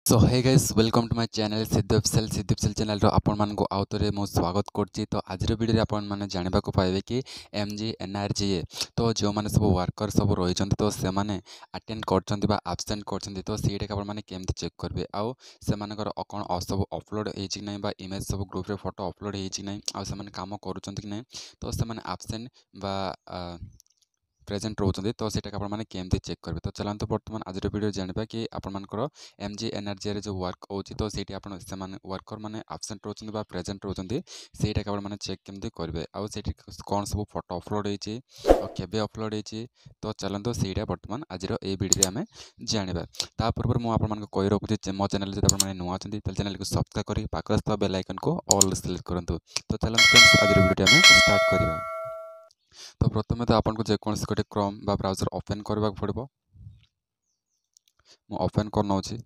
So hey guys welcome to my channel Sidhu official channel रो आपण मान को आउतरे मो स्वागत करची। तो आज वीडियो रे आपण माने जानिबा को पाइबे कि एमजी एनआरजीए तो जो माने सब वर्कर सब रही तो से माने अटेंड करछंती बा एब्सेंट करछंती तो सीटा के आपण माने केमती चेक करबे आउ से मानकर कोन सब अपलोड हेछि कि नै बा इमेज सब ग्रुप रे फोटो अपलोड हेछि कि नै आउ से माने काम करूछंती कि नै तो से माने एब्सेंट बा प्रेजेंट रोचंती तो सेटा आपण माने केमती चेक करबे। तो चलंतु वर्तमान आज वीडियो जानिबा कि आपण मानकर एमजी एनआरजी रे जो वर्क होची तो सेठी आपण से माने वर्कर माने एब्सेंट रोचंती बा प्रेजेंट रोचंती सेटा आपण माने चेक केमती करबे आउ सेठी कोन सब फोटो अपलोड हेची आ केबे अपलोड हेची तो चलंतु सेटा वर्तमान आज ए वीडियो रे हमें जानिबा। ता पूर्व मु आपण मानक कहि रखुची मो चैनल जे आपण माने नुवा अछंती त चैनल को सब्सक्राइब करी पाखर स्थ बेल आइकन को ऑल सिलेक्ट करंतु। तो चलंतु फ्रेंड्स आज वीडियो हमें स्टार्ट करिबा। तो प्रथम तो आपन को जेकोसी गोटे क्रोम बा ब्राउजर ओपन करबा पड़बो। मु ओपन कर नउची।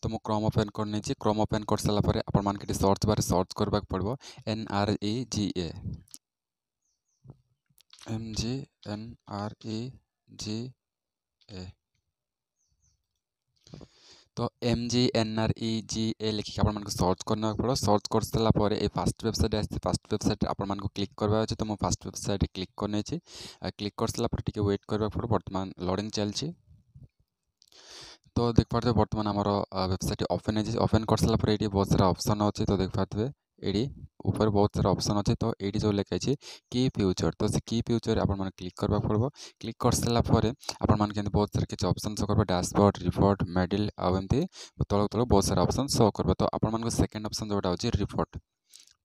तो मु क्रोम ओपन कर नेची। क्रोम ओपन कर सला परे आपन मान के सर्च बार सर्च करबा पड़बो एनआरईजीए एमजी एनआरईजीए। तो MGNREGA लिखिक आपण मानको सर्च करना पड़ो। सर्च कर सला परे ए फर्स्ट वेबसाइट आसी फर्स्ट वेबसाइट आपण मानको क्लिक करबा अछि। तो मो फर्स्ट वेबसाइट क्लिक करने छी। क्लिक कर सला पर टिके वेट करबा पड़ो। वर्तमान लोडिंग चलछि। तो देख पारते वर्तमान आमर वेबसाइट ओपन है। ओपन कर सला पर एटी बहुत सारा ऑप्शन अछि। तो देख पारते एडी ऊपर बहुत सारा ऑप्शन अछि। तो एटी जो लिखा अछि की फ्यूचर तो से की फ्यूचर आपण माने क्लिक करबा पड़बो। क्लिक कर सला परे आपण मान के बहुत सारा किछ ऑप्शन शो करबो डैशबोर्ड रिपोर्ट मिडिल आ एमती तळ तळ बहुत सारा ऑप्शन शो करबो। तो आपण मान को सेकंड ऑप्शन जोटा अछि रिपोर्ट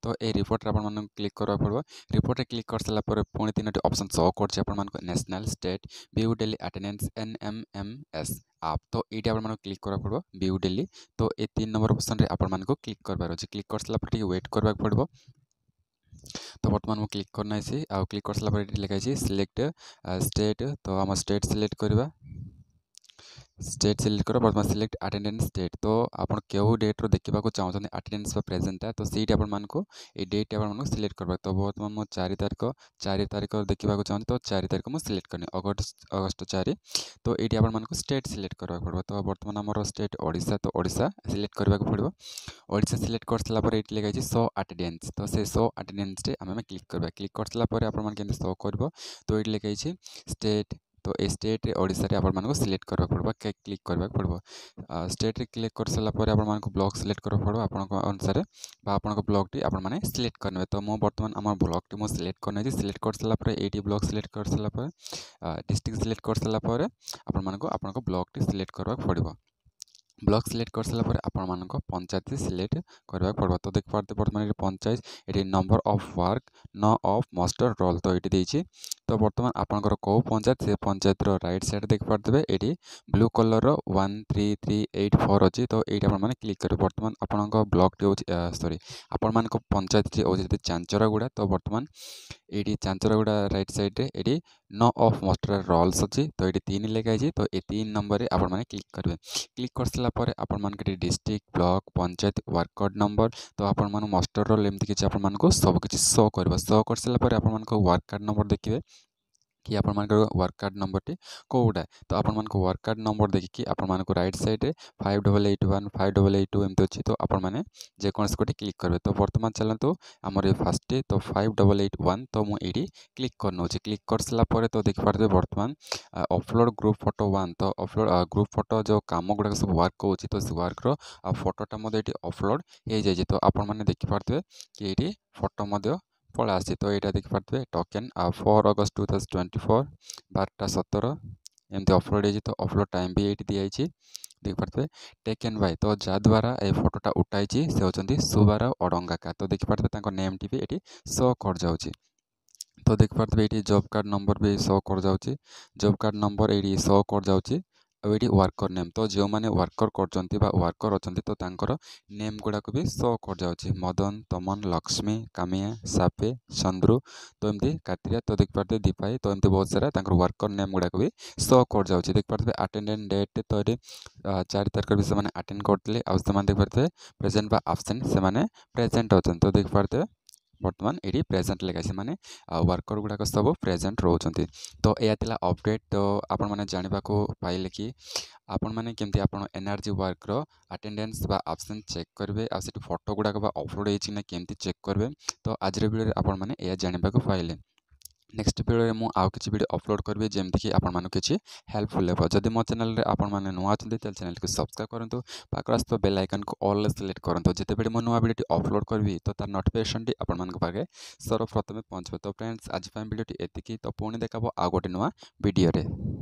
तो ए रिपोर्ट आपण मान क्लिक करबा पड़बो। रिपोर्ट रे क्लिक कर सला परे पुणी तीनोटी ऑप्शन शो करछि आपण मान को national state view daily attendance NMIMS आप तो ये आपण मान क्लिक करबा पड़बो व्यू डेली। तो ए 3 नंबर ऑप्शन रे आपण मान को क्लिक करबार अछि। क्लिक कर सला पर वेट करबा पड़बो। तो वर्तमान मु क्लिक करना है आ क्लिक कर सला पर लिखा है सिलेक्ट स्टेट तो हम स्टेट सिलेक्ट करबा। स्टेट सिलेक्ट करो वर्तमान सिलेक्ट अटेंडेंस डेट तो आपण केउ डेट रो देखिबा को चाहउछन अटेंडेंस बा प्रेजेंट है तो सीट आपण मान को ए डेट आपण मान को सिलेक्ट करबा। तो वर्तमान मो 4 तारिख देखिबा को चाहन तो 4 तारिख मो सिलेक्ट करनी अगस्त 4 तो एटी आपण मान को स्टेट सिलेक्ट करबा पड़बो। तो वर्तमान हमर स्टेट ओडिशा तो ओडिशा सिलेक्ट करबा को पड़बो। ओडिशा सिलेक्ट कर सला पर एटी लिखा शो अटेंडेंस तो से शो अटेंडेंस रे हमें क्लिक करबा। क्लिक कर सला पर आपण मान के शो करबो। तो एटी लिखा स्टेट तो ए स्टेट रे ओडिशा रे आपण मान को सिलेक्ट करबा पड़बो क्लिक करबा पड़बो। स्टेट रे क्लिक कर सला पर आपण मान को ब्लॉक सिलेक्ट करबा पड़बो आपण को अनुसार बा आपण को ब्लॉक टी आपण माने सिलेक्ट करने। तो मो वर्तमान हमर ब्लॉक टी मो सिलेक्ट करने छी। सिलेक्ट कर सला पर एटी ब्लॉक सिलेक्ट कर सला पर डिस्ट्रिक्ट सिलेक्ट कर सला पर आपण को ब्लॉक टी सिलेक्ट करबा पड़बो। ब्लॉक सिलेक्ट कर सला पर आपण मान को पंचायत सिलेक्ट करबा पड़बो। तो देख पारते वर्तमान ये पंचायत ये नंबर ऑफ वर्क न ऑफ मास्टर रोल तो ये देछि। तो वर्तमान आपनकर को पंचायत से पंचायत रो राइट साइड देख पारते एटी ब्लू कलर रो 13384 अछि। तो एटी आपण माने क्लिक करे वर्तमान आपनक ब्लॉक टी होछि सॉरी आपण मान को पंचायत टी होछि चांचरा गुडा। तो वर्तमान एटी चांचरा गुडा राइट साइड रे एटी नो ऑफ मास्टर रोल्स अछि। तो एटी 3 लेखा अछि। तो ए 3 नंबर रे आपण माने क्लिक करबे। क्लिक कर सला पर आपण मान के district block panchayat work card number तो आपण मान मास्टर रोल एमती किछि आपण मान को सब किछि शो करबा। शो कर सला पर आपण मान को वर्क कार्ड नंबर देखिबे कि आपण मान को वर्क कार्ड नंबर टी कोउडा। तो आपण मान को वर्क कार्ड नंबर देखि कि आपण मान को राइट साइड रे 5881 5882 एमती अछि। तो आपण माने जे कोनस कोटी क्लिक करबे। तो वर्तमान चलंतु हमर ए फर्स्ट तो 5881 तो मु एडी क्लिक करनो छी। क्लिक कर सला पर तो देख पारबे वर्तमान अपलोड ग्रुप फोटो 1 तो अपलोड ग्रुप फोटो जो काम गुडा सब वर्क होछि तो से वर्क रो फोटोटा मदे एटी अपलोड हे जाय। तो आपण माने देखि पारबे कि एटी फोटो मदे पळा आसी। तो एटा देखि पारबे टोकन 4 अगस्त 2024 12:17 एमती अपलोड हे। तो अपलोड टाइम भी एटी दिया छी देख पारबे टेकन बाय तो जा द्वारा ए फोटोटा उठाई छी से होचंती सुबारा ओडंगाका। तो देख पारबे ताको नेम टी भी एटी शो कर जाउची। तो देख पारबे एटी जॉब कार्ड नंबर भी शो कर जाउची। जॉब कार्ड नंबर एटी शो कर जाउची। एटी वर्कर नेम तो जो माने वर्कर करचंती बा वर्कर अचंती तो तांकर नेम गुडा को भी शो कर जाउची मदन तमन लक्ष्मी कामिया सापे चंद्रू तो एमती कातिया। तो देख पारते दीपाई तो एमती बहुत सारा तांकर वर्कर नेम गुडा को भी शो कर जाउची। देख पारते अटेंडेंट डेट तो एटी 4 तारिख भी से माने अटेंड करतले आ से माने देख पारते प्रेजेंट बा एब्सेंट से माने प्रेजेंट अचन। तो देख पारते बर्तमान ये प्रेजेंट लेखाई माने वर्कर गुड़ाक सब प्रेजेंट रोचंती। तो यह थिला अपडेट। तो आपण मैंने जानवा को पाइले कि आपण मैंने केमती आपण एनआरजी वर्कर अटेंडेंस बा आब्सेंट चेक करेंगे आ फोटो गुड़ाक अपलोड होती ना केमती चेक करेंगे। तो आज वीडियो आपण मैंने यह जानवा को पाइले। नेक्स्ट वीडियो में आउ किसी वीडियो अपलोड करी जमती कि आपण मानक किसी हेल्पफुल हो। जदि मो चैनल रे आपण माने नुआ अछंती तेल चैनल को सब्सक्राइब करंतु पाकर आस्तो बेल आइकन को ऑल सिलेक्ट करंतु जेते बेले मो नुआ वीडियो अपलोड करबी तो तार नोटिफिकेशन टी आपण मानक पागे सर्वप्रथमे पहुंचबे। तो फ्रेंड्स आज वीडियो टी एतिकी। तो पुणी देखाबो आ गोटे नुआ वीडियो रे।